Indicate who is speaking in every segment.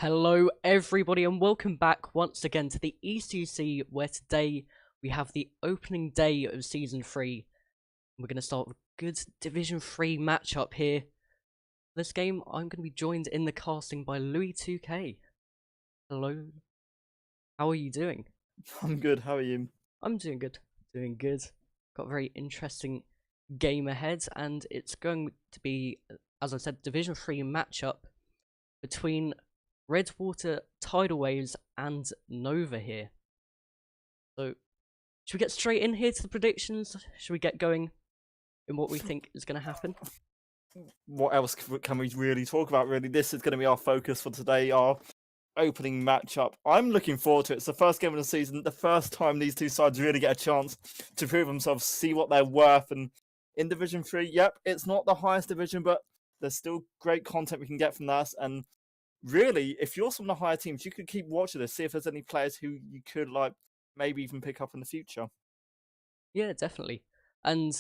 Speaker 1: Hello, everybody, and welcome back once again to the ECC, where today we have the opening day of Season 3. We're going to start with a good Division 3 matchup here. This game, I'm going to be joined in the casting by Louis2K. Hello, how are you doing?
Speaker 2: I'm good, how are you?
Speaker 1: I'm doing good, Got a very interesting game ahead, and it's going to be, as I said, Division 3 matchup between Redwater, Tidal Waves, and Nova here. So, should we get straight in here to the predictions? Should we get going in what we think is going to happen?
Speaker 2: What else can we really talk about, really? This is going to be our focus for today, our opening matchup. I'm looking forward to it. It's the first game of the season, the first time these two sides really get a chance to prove themselves, see what they're worth. And in Division 3, yep, it's not the highest division, but there's still great content we can get from that. And really, if you're some of the higher teams, you could keep watching this, see if there's any players who you could maybe even pick up in the future.
Speaker 1: Yeah, definitely. And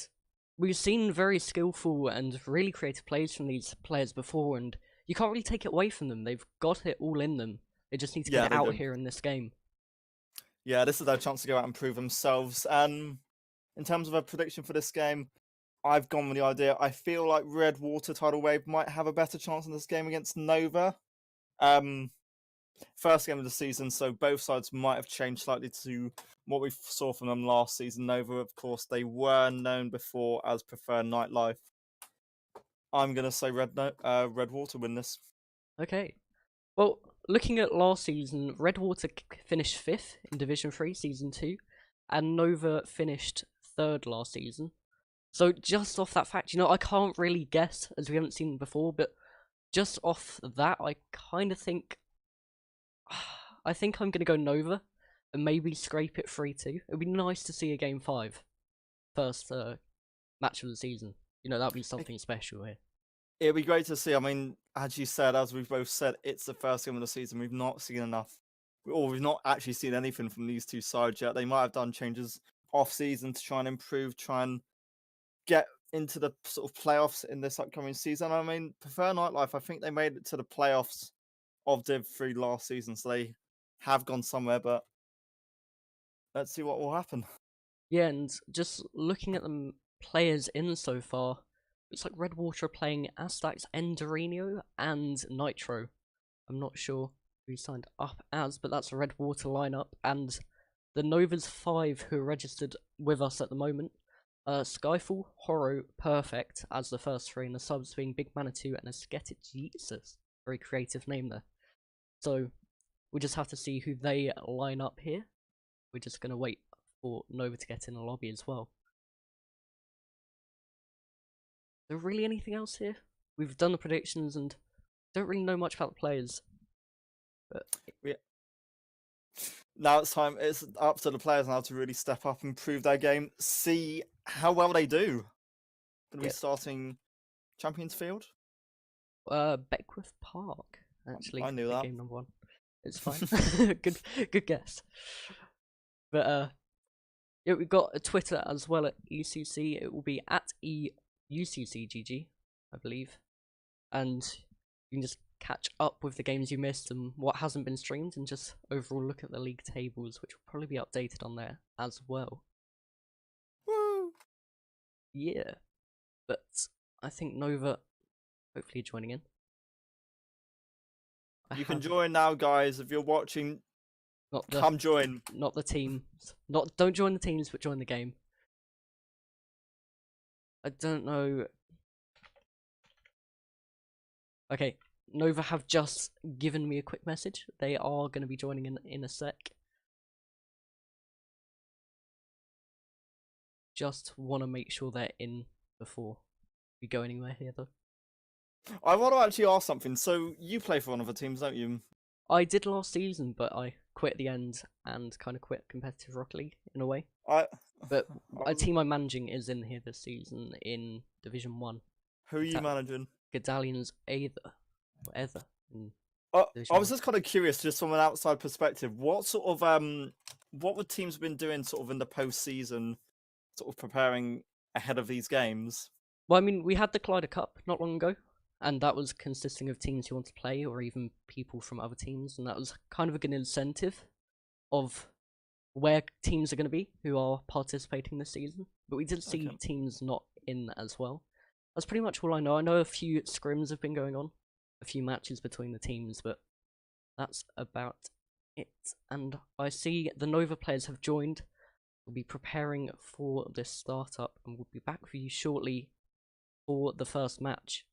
Speaker 1: we've seen very skillful and really creative plays from these players before, and you can't really take it away from them. They've got it all in them. They just need to get it out here in this game.
Speaker 2: Yeah, this is their chance to go out and prove themselves. And in terms of a prediction for this game, I've gone with the idea. I feel like Redwater Tidal Wave might have a better chance in this game against Nova. First game of the season, so both sides might have changed slightly to what we saw from them last season. Nova, of course, they were known before as prefer nightlife. I'm gonna say Redwater win this.
Speaker 1: Okay. Well, looking at last season, Redwater finished 5th in Division 3 Season 2, and Nova finished 3rd last season. So just off that fact, I can't really guess, as we haven't seen before, but just off that, I kind of think... I think I'm going to go Nova, and maybe scrape it 3-2. It'd be nice to see a Game 5. First match of the season. That'd be something special here.
Speaker 2: It'd be great to see. I mean, as you said, as we've both said, it's the first game of the season. We've not seen enough, or we've not actually seen anything from these two sides yet. They might have done changes off season to try and improve, try and get into the sort of playoffs in this upcoming season. I mean, Prefer Nightlife, I think they made it to the playoffs of Div 3 last season, so they have gone somewhere, but let's see what will happen.
Speaker 1: Yeah, and just looking at the players in so far, looks like Redwater are playing Astax, Enderino, and Nitro. I'm not sure who signed up as, but that's a Redwater lineup, and the Nova's 5 who are registered with us at the moment. Skyfall, Horror, Perfect as the first 3, and the subs being Big Manitou and Ascetic Jesus. Very creative name there. So, we just have to see who they line up here. We're just going to wait for Nova to get in the lobby as well. Is there really anything else here? We've done the predictions and don't really know much about the players. But
Speaker 2: yeah. Now it's up to the players now to really step up and prove their game, see how well they do. Going to be starting Champions Field?
Speaker 1: Beckwith Park, actually.
Speaker 2: I knew that.
Speaker 1: Game number 1. It's fine. good guess. But yeah, we've got a Twitter as well at ECC. It will be at EUCCGG, I believe. And you can just catch up with the games you missed and what hasn't been streamed, and just overall look at the league tables, which will probably be updated on there as well.
Speaker 2: Woo!
Speaker 1: Yeah. But I think Nova hopefully joining in.
Speaker 2: You can join now, guys. If you're watching, come join.
Speaker 1: Not the teams. Don't join the teams, but join the game. I don't know. Okay, Nova have just given me a quick message. They are going to be joining in a sec. Just want to make sure they're in before we go anywhere here, though.
Speaker 2: I want to actually ask something. So, you play for one of the teams, don't you?
Speaker 1: I did last season, but I quit at the end and kind of quit competitive Rocket League in a way. But a team I'm managing is in here this season in Division 1.
Speaker 2: Who are you managing?
Speaker 1: Gedalian's Either.
Speaker 2: I was just kind of curious, just from an outside perspective, what sort of what would teams have been doing sort of in the post-season, sort of preparing ahead of these games?
Speaker 1: Well, I mean, we had the Collider Cup not long ago, and that was consisting of teams who want to play or even people from other teams, and that was kind of a good incentive of where teams are going to be who are participating this season. But we did see teams not in as well. That's pretty much all I know. I know a few scrims have been going on, a few matches between the teams, but that's about it. And I see the Nova players have joined. We'll be preparing for this startup, and we'll be back with you shortly for the first match.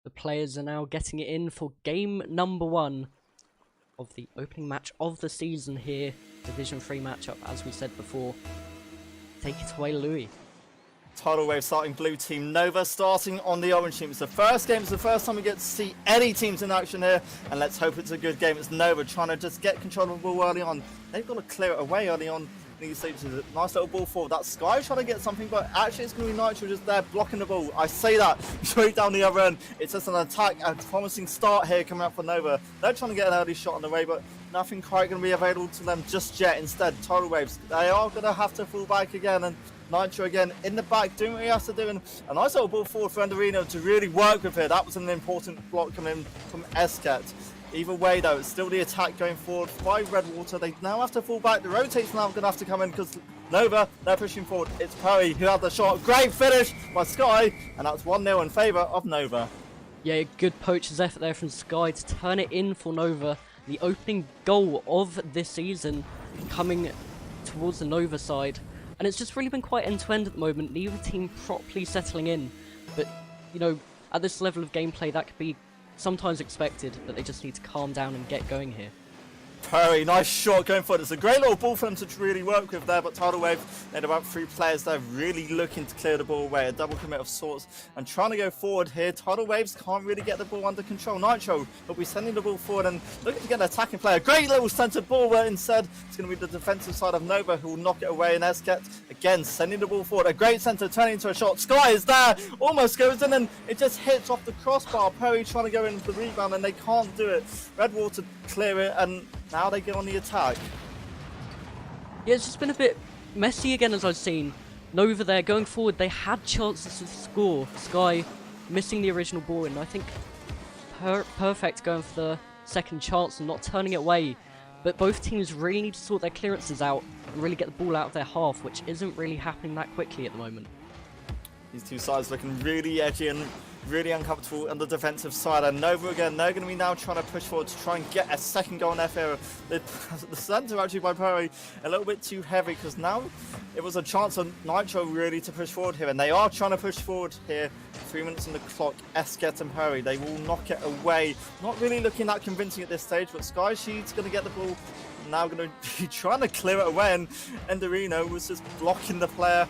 Speaker 1: The players are now getting it in for game number 1 of the opening match of the season here. Division 3 matchup, as we said before. Take it away, Louis.
Speaker 2: Tidal Wave starting blue team, Nova starting on the orange team. It's the first game, it's the first time we get to see any teams in action here, and let's hope it's a good game. It's Nova trying to just get control of the ball early on. They've got to clear it away early on. You see it's a nice little ball forward. That Sky trying to get something, but actually it's going to be Nitro just there blocking the ball. I say that straight down the other end. It's just an attack, a promising start here coming up for Nova. They're trying to get an early shot on the way, but nothing quite going to be available to them just yet. Instead, Tidal Waves, they are going to have to fall back again, and Nitro again in the back doing what he has to do, and a nice little ball forward for Enderino to really work with here. That was an important block coming in from Escat. Either way though, it's still the attack going forward by Redwater. They now have to fall back. The rotate's now going to have to come in because Nova, they're pushing forward. It's Perry who had the shot. Great finish by Sky, and that's 1-0 in favour of Nova.
Speaker 1: Yeah, good poacher's effort there from Sky to turn it in for Nova. The opening goal of this season coming towards the Nova side. And it's just really been quite end-to-end at the moment. Neither team properly settling in. But, you know, at this level of gameplay, that could be sometimes expected, but they just need to calm down and get going here.
Speaker 2: Perry, nice shot going forward. It's a great little ball for them to really work with there, but Tidal Wave, they had about 3 players there really looking to clear the ball away. A double commit of sorts and trying to go forward here. Tidal Waves can't really get the ball under control. Nitro will be sending the ball forward and looking to get an attacking player. Great little centered ball, but instead it's going to be the defensive side of Nova who will knock it away. And Esket again sending the ball forward. A great center turning into a shot. Sky is there, almost goes in, and it just hits off the crossbar. Perry trying to go in for the rebound and they can't do it. Redwater clear it, and now they get on the attack.
Speaker 1: Yeah, it's just been a bit messy again, as I've seen. Nova there going forward, they had chances to score. Sky missing the original ball, and I think Perfect going for the second chance and not turning it away. But both teams really need to sort their clearances out and really get the ball out of their half, which isn't really happening that quickly at the moment.
Speaker 2: These two sides looking really edgy and really uncomfortable on the defensive side, and Nova again, they're going to be now trying to push forward to try and get a second goal in their favour. The centre actually by Perry a little bit too heavy, because now it was a chance on Nitro really to push forward here, and they are trying to push forward here. 3 minutes on the clock. Esket and Perry, they will knock it away. Not really looking that convincing at this stage, but Sky Sheet's going to get the ball, now going to be trying to clear it away, and Enderino was just blocking the player.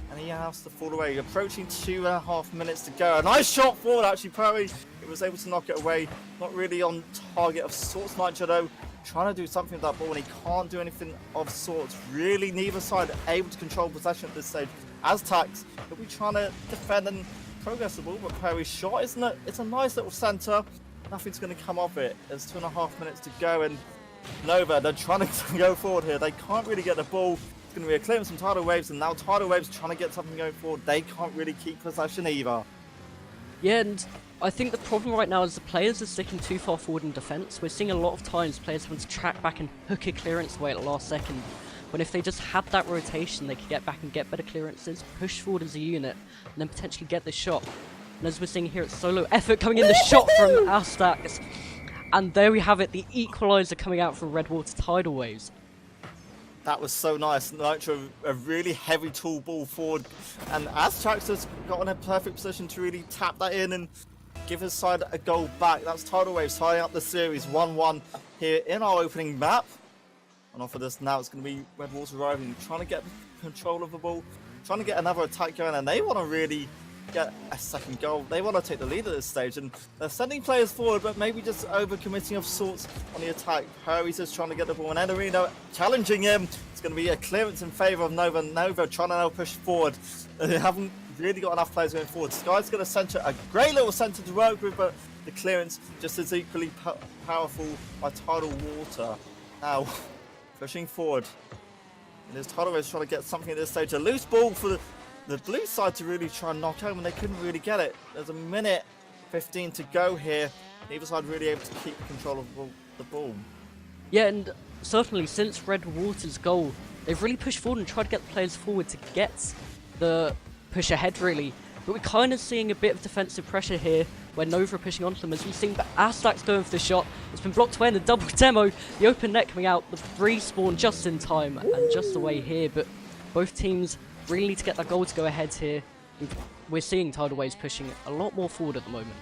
Speaker 2: And he has to fall away. Approaching 2.5 minutes to go. A nice shot forward, actually. Perry, he was able to knock it away. Not really on target of sorts. Nitro, though, trying to do something with that ball, and he can't do anything of sorts. Really, neither side able to control possession at this stage. As Tax, he'll be trying to defend and progress the ball, but Perry's shot, isn't it? It's a nice little centre. Nothing's going to come of it. There's 2.5 minutes to go, and Nova, they're trying to go forward here. They can't really get the ball. Going to be a clearance from Tidal Waves, and now Tidal Waves trying to get something going forward. They can't really keep possession either.
Speaker 1: Yeah, and I think the problem right now is the players are sticking too far forward in defence. We're seeing a lot of times players having to track back and hook a clearance away at the last second. when if they just had that rotation, they could get back and get better clearances, push forward as a unit, and then potentially get the shot. And as we're seeing here, it's solo effort coming in, the shot from Astax. And there we have it, the equaliser coming out from Redwater Tidal Waves.
Speaker 2: That was so nice. Nitro, a really heavy tall ball forward, and Astax has got in a perfect position to really tap that in and give his side a goal back. That's Tidal Waves tying up the series 1-1 here in our opening map. And off of this now, it's going to be Redwater arriving, trying to get control of the ball, trying to get another attack going, and they want to really get a second goal. They want to take the lead at this stage, and they're sending players forward, but maybe just overcommitting of sorts on the attack. Hurry's just trying to get the ball, and Enderino challenging him. It's going to be a clearance in favour of Nova. Nova trying to now push forward. They haven't really got enough players going forward. Sky's going to centre a great little centre to work with, but the clearance just is equally powerful by Tidal Water. Now, pushing forward. And there's Tidal Waves trying to get something at this stage. A loose ball for the blue side to really try and knock home, and they couldn't really get it. There's a minute 15 to go here. Neither side really able to keep control of the ball.
Speaker 1: Yeah, and certainly since Redwater's goal, they've really pushed forward and tried to get the players forward to get the push ahead, really. But we're kind of seeing a bit of defensive pressure here, where Nova are pushing onto them, as we've seen Astax going for the shot. It's been blocked away in the double demo, the open net coming out, the respawn just in time, and just away here. But both teams really need to get that goal to go ahead here. We're seeing Tidal Waves pushing a lot more forward at the moment.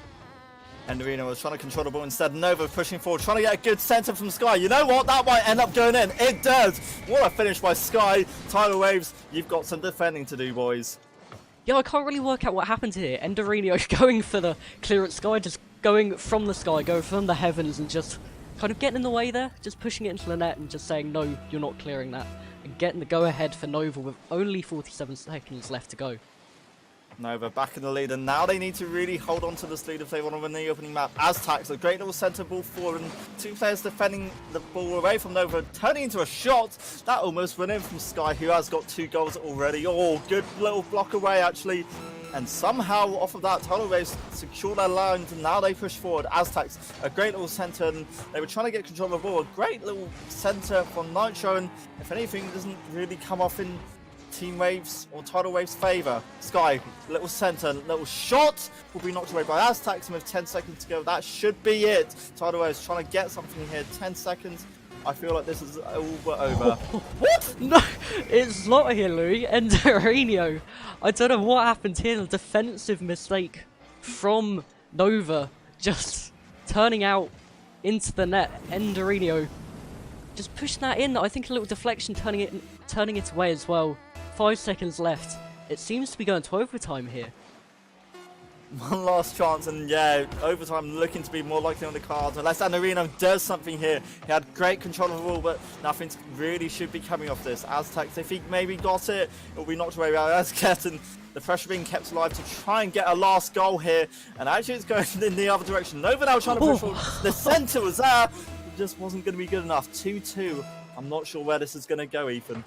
Speaker 2: Enderino was trying to control the ball instead. Nova pushing forward, trying to get a good centre from Sky. You know what? That might end up going in. It does. What a finish by Sky. Tidal Waves, you've got some defending to do, boys.
Speaker 1: Yeah, I can't really work out what happened here. Enderino going for the clearance, Sky just going from the sky, going from the heavens, and just kind of getting in the way there, just pushing it into the net and just saying, no, you're not clearing that. And getting the go-ahead for Nova with only 47 seconds left to go.
Speaker 2: Nova back in the lead, and now they need to really hold on to this lead if they want to win the opening map. Aztacs, a great little centre ball forward, and two players defending the ball away from Nova, turning into a shot. That almost went in from Sky, who has got 2 goals already. Oh, good little block away, actually. And somehow, off of that, Tidal Waves secure their lines, and now they push forward. Aztacs, a great little centre, and they were trying to get control of the ball. A great little centre from Nitro, and if anything, doesn't really come off in Team Waves or Tidal Waves' favour. Sky, little centre, little shot will be knocked away by Aztacs, and with 10 seconds to go, that should be it. Tidal Waves trying to get something here. 10 seconds. I feel like this is all but over.
Speaker 1: What? No, it's not here, Louis. Enderino. I don't know what happened here. A defensive mistake from Nova, just turning out into the net. Enderino just pushing that in. I think a little deflection, turning it away as well. 5 seconds left. It seems to be going to overtime here.
Speaker 2: One last chance, and yeah, overtime looking to be more likely on the cards, unless Enderino does something here. He had great control of the ball, but nothing really should be coming off this. Aztecs, if he maybe got it, it will be knocked away by Azket, and the pressure being kept alive to try and get a last goal here. And actually it's going in the other direction. Nova now trying to push forward. The centre was there, it just wasn't going to be good enough. 2-2. I'm not sure where this is going to go, Ethan.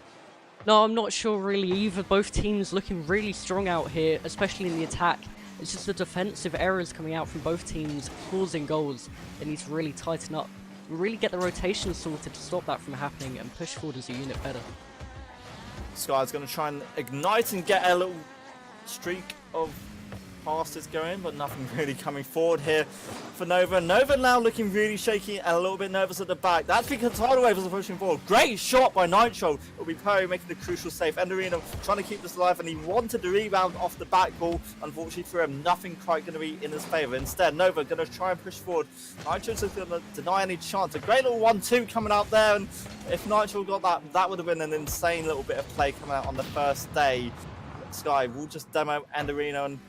Speaker 1: No, I'm not sure really either. Both teams looking really strong out here, especially in the attack. It's just the defensive errors coming out from both teams causing goals. They need to really tighten up, really get the rotation sorted to stop that from happening and push forward as a unit better.
Speaker 2: Sky's going to try and ignite and get a little streak of passes going, but nothing really coming forward here for Nova. Nova now looking really shaky and a little bit nervous at the back. That's because Tidal Waves are pushing forward. Great shot by Nitro. It'll be Perry making the crucial save. Enderino trying to keep this alive, and he wanted the rebound off the back ball. Unfortunately for him, nothing quite going to be in his favour. Instead, Nova going to try and push forward. Nitro's just going to deny any chance. A great little 1-2 coming out there, and if Nitro got that, that would have been an insane little bit of play coming out on the first day. Sky will just demo Enderino, and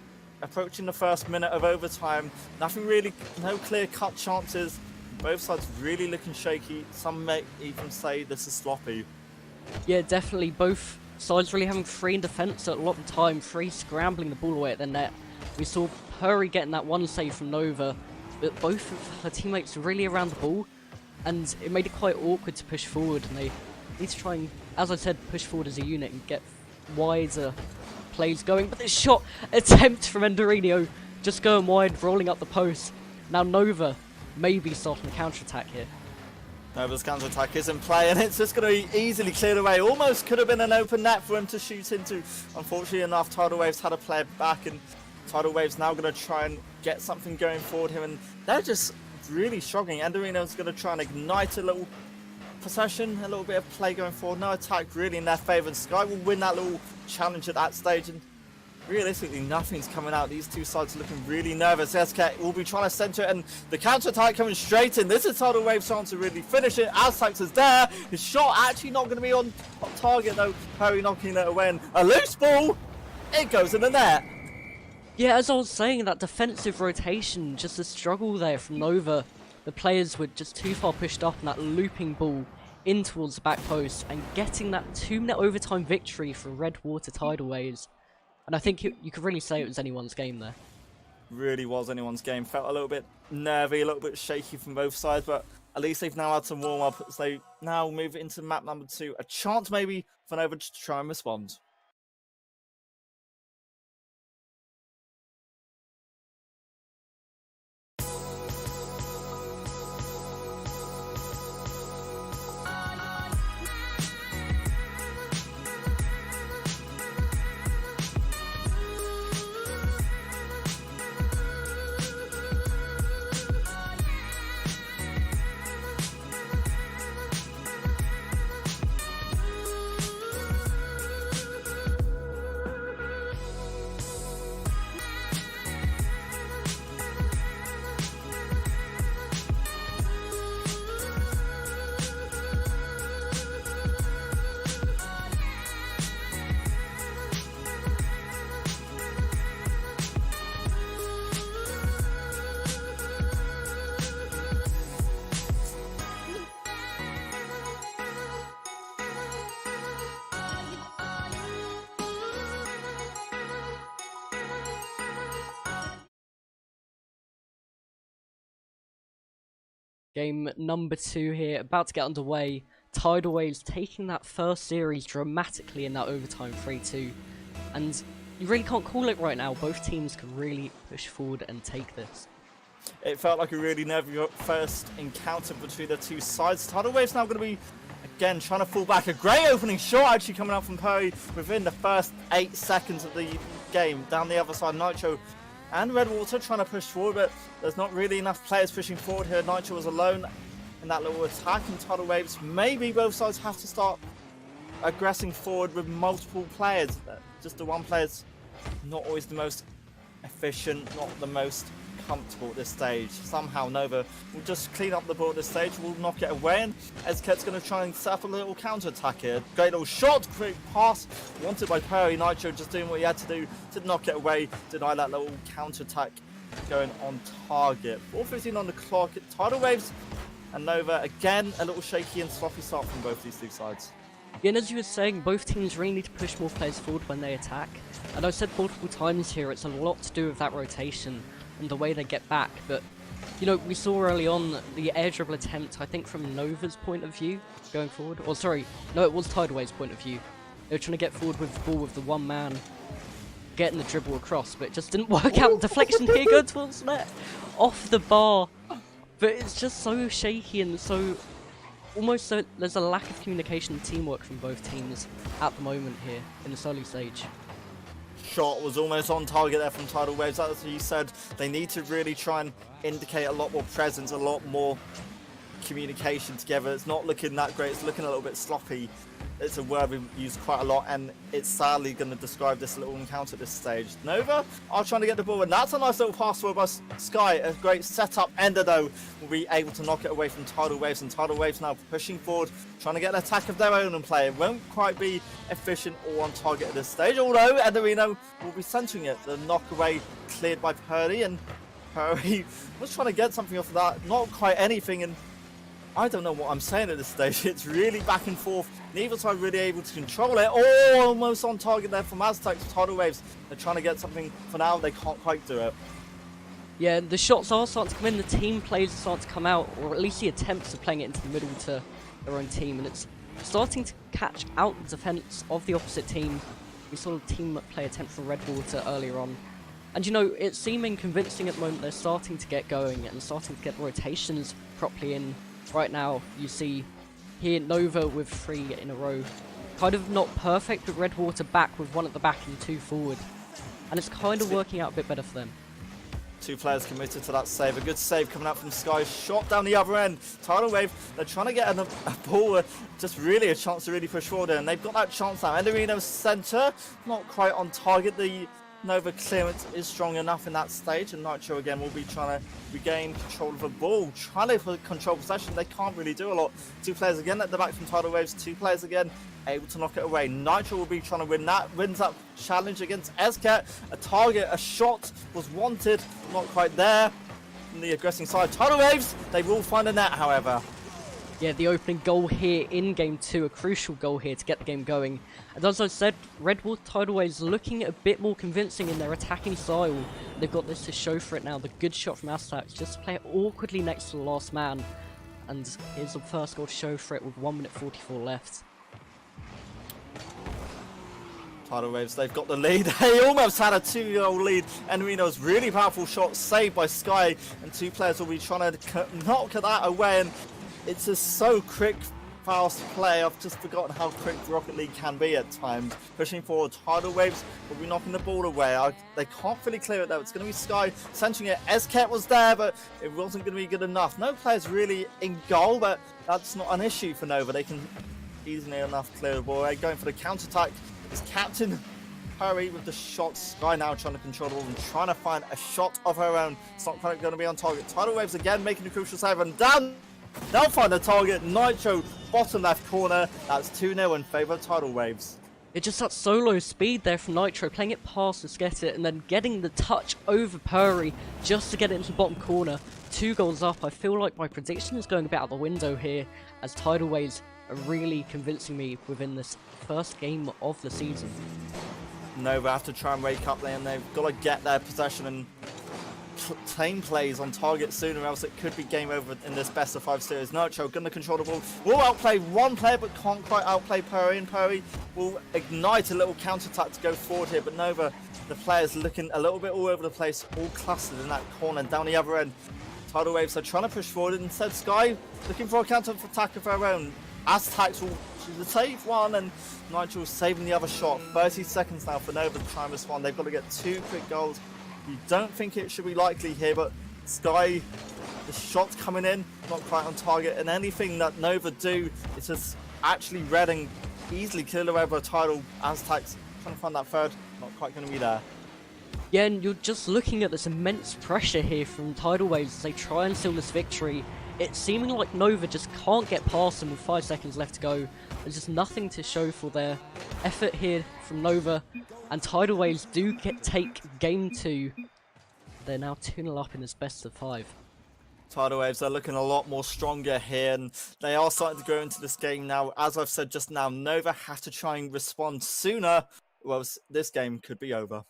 Speaker 2: approaching the first minute of overtime, nothing really, no clear-cut chances. Both sides really looking shaky. Some may even say this is sloppy.
Speaker 1: Yeah, definitely. Both sides really having free in defence at a lot of the time. Free scrambling the ball away at the net. We saw Purry getting that one save from Nova, but both of her teammates were really around the ball, and it made it quite awkward to push forward. And they need to try and, as I said, push forward as a unit and get wider plays going. But this shot attempt from Enderino just going wide, rolling up the post. Now Nova maybe starting the counter-attack here.
Speaker 2: Nova's counter-attack is in play, and it's just going to be easily cleared away. Almost could have been an open net for him to shoot into. Unfortunately enough, Tidal Waves had a player back, and Tidal Waves now going to try and get something going forward here, and they're just really struggling. Enderino's going to try and ignite a little possession, a little bit of play going forward. No attack really in their favour, and Sky will win that little challenge at that stage, and realistically, nothing's coming out. These two sides are looking really nervous. SK will be trying to center it, and the counter-attack coming straight in. This is Tidal Wave's chance to really finish it. Aztecs is there. His shot actually not going to be on target, though. Perry knocking it away, and a loose ball. It goes in the net.
Speaker 1: Yeah, as I was saying, that defensive rotation, just a struggle there from Nova. The players were just too far pushed up, and that looping ball in towards the back post, and getting that 2-minute overtime victory for Redwater Tidal Waves. And I think you could really say it was anyone's game there.
Speaker 2: Really was anyone's game. Felt a little bit nervy, a little bit shaky from both sides, but at least they've now had some warm-up. So they now move into map number 2. A chance maybe for Nova to try and respond.
Speaker 1: Game number 2 here, about to get underway. Tidal Waves taking that first series dramatically in that overtime 3-2. And you really can't call it right now. Both teams can really push forward and take this.
Speaker 2: It felt like a really nervy first encounter between the two sides. Tidal Waves now going to be, again, trying to fall back. A great opening shot actually coming out from Perry within the first 8 seconds of the game. Down the other side, Nitro and Redwater trying to push forward, but there's not really enough players pushing forward here. Nitro was alone in that little attack, and Tidal Waves, maybe both sides have to start aggressing forward with multiple players. Just the one player's not always the most efficient, not the most comfortable at this stage. Somehow Nova will just clean up the ball at this stage, will knock it away, and Ezket's going to try and set up a little counter-attack here. Great little shot, quick pass, wanted by Perry. Nitro just doing what he had to do to knock it away, deny that little counter-attack going on target. 4:15 on the clock. Tidal Waves and Nova, again, a little shaky and sloppy start from both these two sides.
Speaker 1: Yeah, and as you were saying, both teams really need to push more players forward when they attack. And I've said multiple times here, it's a lot to do with that rotation and the way they get back, but you know, we saw early on the air dribble attempt, I think from Nova's point of view, going forward, or sorry, no, it was Tidal Wave's point of view. They were trying to get forward with the ball with the one man, getting the dribble across, but it just didn't work out. Deflection here, go towards net, off the bar, but it's just so shaky and so, almost so there's a lack of communication and teamwork from both teams at the moment here, in this early stage.
Speaker 2: Shot was almost on target there from Tidal Waves. As you said, they need to really try and indicate a lot more presence, a lot more communication together. It's not looking that great, it's looking a little bit sloppy. It's a word we use quite a lot, and it's sadly going to describe this little encounter at this stage. Nova are trying to get the ball, and that's a nice little pass forward by Sky. A great setup. Ender, though, will be able to knock it away from Tidal Waves, and Tidal Waves now pushing forward, trying to get an attack of their own and play. It won't quite be efficient or on target at this stage, although Enderino will be centering it. The knock away cleared by Purdy, and Purdy was trying to get something off of that. Not quite anything, and I don't know what I'm saying at this stage. It's really back and forth. Neither side really able to control it. Oh, almost on target there from Aztecs. Tidal Waves. They're trying to get something for now. They can't quite do it.
Speaker 1: Yeah, the shots are starting to come in. The team plays are starting to come out, or at least the attempts of playing it into the middle to their own team, and it's starting to catch out the defense of the opposite team. We saw a team play attempt from Redwater earlier on. And you know, it's seeming convincing at the moment. They're starting to get going and starting to get rotations properly in. right now you see here Nova with 3 in a row. Kind of not perfect, but Redwater back with 1 at the back and 2 forward. And it's kind of working out a bit better for them.
Speaker 2: 2 players committed to that save. A good save coming out from Sky. Shot down the other end. Tidal Wave, they're trying to get a ball, just really a chance to really push forward. And they've got that chance now. Enderino's centre, not quite on target. The Nova clearance is strong enough in that stage. And Nitro again will be trying to regain control of the ball. Trying to control possession. They can't really do a lot. 2 players again at the back from Tidal Waves. 2 players again able to knock it away. Nitro will be trying to win that. Wins that challenge against Escat. A target, a shot was wanted. Not quite there. From the aggressing side. Tidal Waves, they will find a net, however.
Speaker 1: Yeah, the opening goal here in Game 2, a crucial goal here to get the game going. And as I said, Redwater Tidal Waves looking a bit more convincing in their attacking style. They've got this to show for it now. The good shot from Aztacs, just to play it awkwardly next to the last man. And here's the first goal to show for it with 1 minute 44 left.
Speaker 2: Tidal Waves, they've got the lead. They almost had a 2-goal lead. Enderino's really powerful shot saved by Sky. And 2 players will be trying to knock that away. And it's just so quick, fast play. I've just forgotten how quick Rocket League can be at times. Pushing forward, Tidal Waves will be knocking the ball away. They can't really clear it though. It's going to be Sky centering it. Escat was there, but it wasn't going to be good enough. No players really in goal, but that's not an issue for Nova. They can easily enough clear the ball away. Going for the counter-attack is Captain Hurry with the shot. Sky now trying to control the ball and trying to find a shot of her own. It's not quite going to be on target. Tidal Waves again making a crucial save and down. They'll find a target. Nitro, bottom left corner. That's 2-0 in favour of Tidal Waves.
Speaker 1: It's just that solo speed there from Nitro, playing it past to get it, and then getting the touch over Puri just to get it into the bottom corner. 2 goals up. I feel like my prediction is going a bit out the window here, as Tidal Waves are really convincing me within this first game of the season.
Speaker 2: Nova have to try and wake up there, and they've got to get their possession and claim plays on target sooner, else it could be game over in this best of 5 series. Nitro going to control the ball, will outplay 1 player but can't quite outplay Puri, and Puri will ignite a little counter attack to go forward here, but Nova, the players looking a little bit all over the place, all clustered in that corner and down the other end. Tidal Waves are trying to push forward, and instead Sky looking for a counter attack of her own. Aztacs will save 1 and Nitro saving the other shot. 30 seconds now for Nova to try and respond. They've got to get 2 quick goals. You don't think it should be likely here, but Sky, the shot's coming in, not quite on target, and anything that Nova do is just actually red and easily kill away by Tidal. Aztacs trying to find that third, not quite going to be there.
Speaker 1: Yeah, and you're just looking at this immense pressure here from Tidal Waves as they try and seal this victory. It's seeming like Nova just can't get past them with 5 seconds left to go. There's just nothing to show for their effort here from Nova. And Tidal Waves do take game 2. They're now 2-0 up in this best of 5.
Speaker 2: Tidal Waves are looking a lot more stronger here, and they are starting to go into this game now. As I've said just now, Nova have to try and respond sooner, or else this game could be over.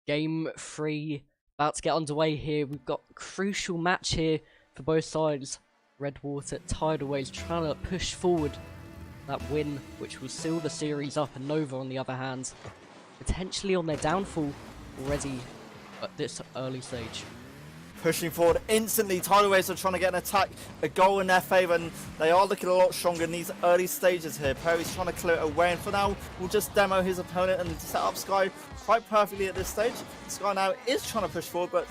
Speaker 1: Game 3 about to get underway here. We've got a crucial match here for both sides. Redwater, Tidal Waves trying to push forward that win, which will seal the series up, and Nova, on the other hand, potentially on their downfall already at this early stage.
Speaker 2: Pushing forward instantly. Tidal Waves are trying to get an attack, a goal in their favour, and they are looking a lot stronger in these early stages here. Perry's trying to clear it away, and for now, we'll just demo his opponent and set up Sky quite perfectly at this stage. Sky now is trying to push forward, but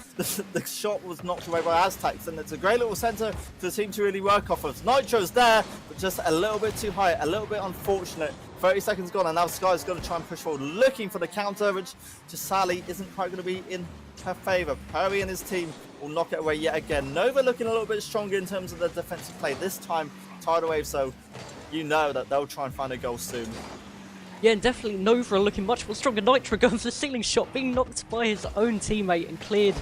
Speaker 2: the shot was knocked away by Aztecs, and it's a great little centre for the team to really work off of. Nitro's there, but just a little bit too high, a little bit unfortunate. 30 seconds gone, and now Sky's going to try and push forward, looking for the counter, which just sadly isn't quite going to be in her favour. Perry and his team will knock it away yet again. Nova looking a little bit stronger in terms of their defensive play this time. Tidal Wave, so you know that they'll try and find a goal soon.
Speaker 1: Yeah, and definitely Nova are looking much more stronger. Nitro going for the ceiling shot, being knocked by his own teammate and cleared.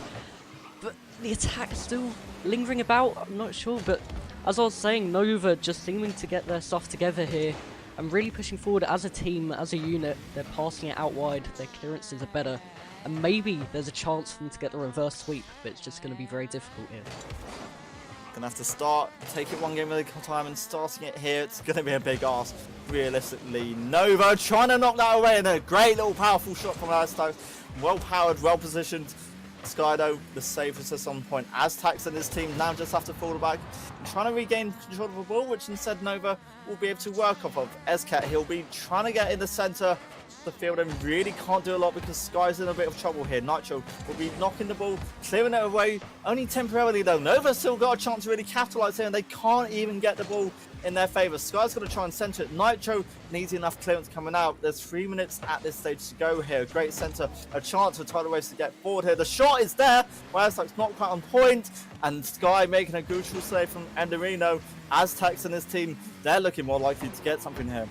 Speaker 1: But the attack still lingering about, I'm not sure. But as I was saying, Nova just seeming to get their stuff together here and really pushing forward as a team, as a unit. They're passing it out wide, their clearances are better. And maybe there's a chance for them to get the reverse sweep, but it's just going to be very difficult here.
Speaker 2: Gonna have to take it one game at a time, and starting it here, it's gonna be a big ask, realistically. Nova trying to knock that away, and a great little powerful shot from Aztecs. Well powered, well positioned. Sky though, the save assist on point. Aztecs and his team now just have to fall back and trying to regain control of the ball, which instead Nova will be able to work off of. Escat, he'll be trying to get in the centre the field and really can't do a lot because Sky's in a bit of trouble here. Nitro will be knocking the ball, clearing it away, only temporarily though. Nova still got a chance to really capitalise here, and they can't even get the ball in their favour. Sky's going to try and centre it. Nitro needs enough clearance coming out. There's 3 minutes at this stage to go here. Great centre, a chance for Tidal Waves to get forward here. The shot is there, whereas it's not quite on point, and Sky making a crucial save from Enderino. Aztecs and his team, they're looking more likely to get something here.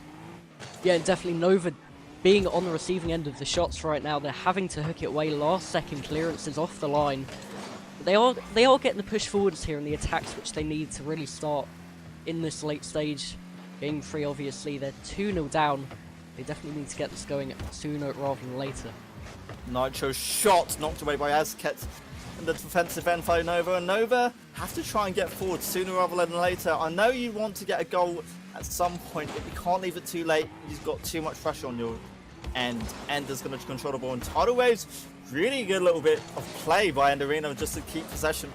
Speaker 1: Yeah, definitely Nova being on the receiving end of the shots right now. They're having to hook it away. Last second clearances off the line. But they are getting the push forwards here in the attacks which they need to really start in this late stage. Game 3 obviously, they're 2-0 down. They definitely need to get this going sooner rather than later.
Speaker 2: Nitro's shot knocked away by Aztecs in the defensive end for Nova, and Nova have to try and get forward sooner rather than later. I know you want to get a goal at some point, but you can't leave it too late. You've got too much pressure on your end. Ender's going to control the ball, and Tidal Waves, really good little bit of play by Enderino just to keep possession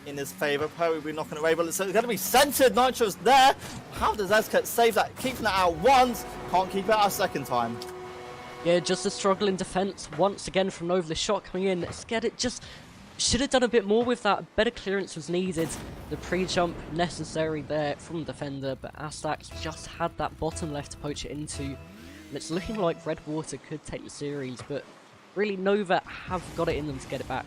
Speaker 2: in his favour. Perry will be knocking away, but it's going to be centred. Nitro's there. How does Azcat save that? Keeping that out once, can't keep it out a second time.
Speaker 1: Yeah, just a struggle in defence once again from Nova. The shot coming in. It just should have done a bit more with that. Better clearance was needed. The pre-jump necessary there from the defender, but Aztecs just had that bottom left to poach it into. And it's looking like Redwater could take the series, but really Nova have got it in them to get it back.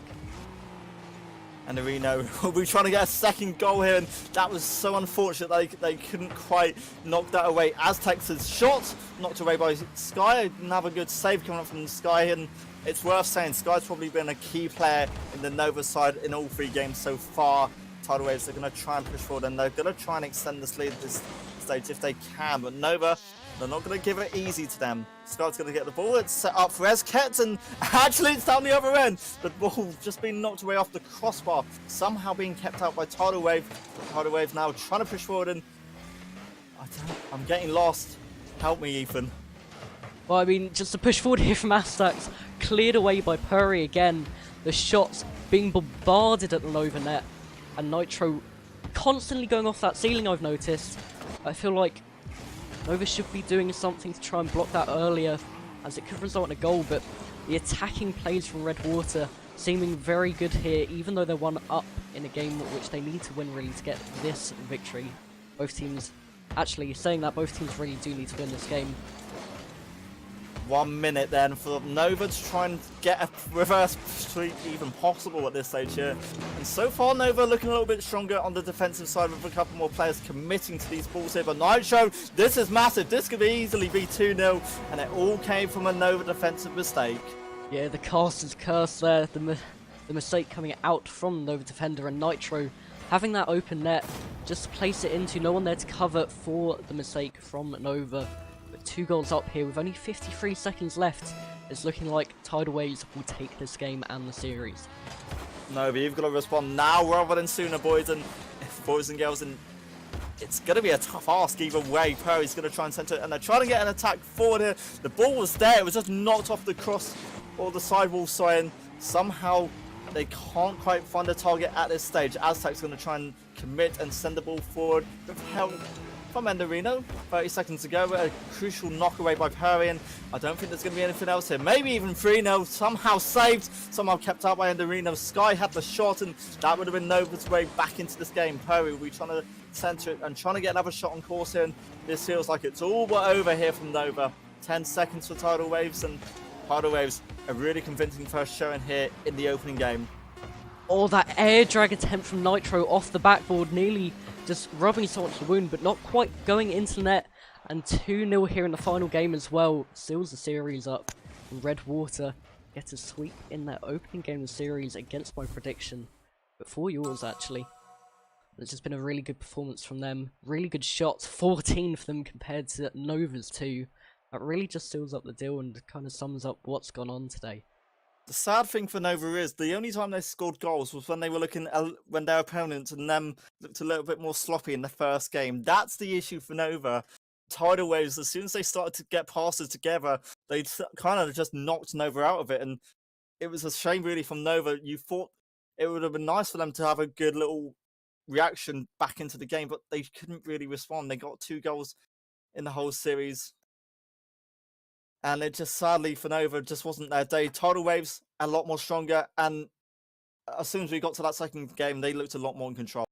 Speaker 2: And Areno will be trying to get a second goal here, and that was so unfortunate they couldn't quite knock that away. Aztecs' shot knocked away by Sky. Another good save coming up from Sky, and it's worth saying Sky's probably been a key player in the Nova side in all 3 games so far. Tidal Waves are going to try and push forward, and they're going to try and extend this lead at this stage if they can, but Nova, they're not going to give it easy to them. Scott's going to get the ball. It's set up for Esket, and actually it's down the other end. The ball just being knocked away off the crossbar, somehow being kept out by Tidal Wave. Tidal Wave now trying to push forward, and I'm getting lost. Help me, Ethan.
Speaker 1: Well, I mean, just a push forward here from Aztecs, cleared away by Puri again. The shots being bombarded at the Nova net, and Nitro constantly going off that ceiling, I've noticed. I feel like Nova should be doing something to try and block that earlier, as it could result in a goal, but the attacking plays from Redwater seeming very good here, even though they're 1 up in a game which they need to win really to get this victory. Both teams, actually saying that, both teams really do need to win this game.
Speaker 2: 1 minute then for Nova to try and get a reverse sweep even possible at this stage here. And so far Nova looking a little bit stronger on the defensive side with a couple more players committing to these balls here. But Nitro, this is massive. This could easily be 2-0, and it all came from a Nova defensive mistake.
Speaker 1: Yeah, the caster's curse there. The mistake coming out from Nova defender, and Nitro having that open net just to place it into. No one there to cover for the mistake from Nova. 2 goals up here with only 53 seconds left. It's looking like Tidal Waves will take this game and the series.
Speaker 2: No, but you've got to respond now rather than sooner, boys and girls. And it's going to be a tough ask either way. Perry's going to try and centre it, and they're trying to get an attack forward here. The ball was there. It was just knocked off the cross or the sidewall sign. Somehow They can't quite find a target at this stage. Aztec's going to try and commit and send the ball forward with help from Enderino. 30 seconds to go. A crucial knock away by Perry, and I don't think there's going to be anything else here. Maybe even 3-0. Somehow saved. Somehow kept out by Enderino. Sky had the shot, and that would have been Nova's way back into this game. Perry will be trying to center it and trying to get another shot on course here, and this feels like it's all but over here from Nova. 10 seconds for Tidal Waves, and Tidal Waves a really convincing first showing here in the opening game.
Speaker 1: Oh, that air drag attempt from Nitro off the backboard, nearly just rubbing someone to the wound, but not quite going into the net. And 2-0 here in the final game as well, seals the series up. Red Water get a sweep in their opening game of the series against my prediction, but for yours actually. It's just been a really good performance from them, really good shots, 14 for them compared to Nova's 2. That really just seals up the deal and kind of sums up what's gone on today.
Speaker 2: The sad thing for Nova is the only time they scored goals was when they were when their opponents and them looked a little bit more sloppy in the first game. That's the issue for Nova. Tidal Waves, as soon as they started to get passes together, they kind of just knocked Nova out of it, and it was a shame really from Nova. You thought it would have been nice for them to have a good little reaction back into the game, but they couldn't really respond. They got 2 goals in the whole series. And it just sadly for Nova just wasn't their day. Tidal Waves a lot more stronger, and as soon as we got to that second game, they looked a lot more in control.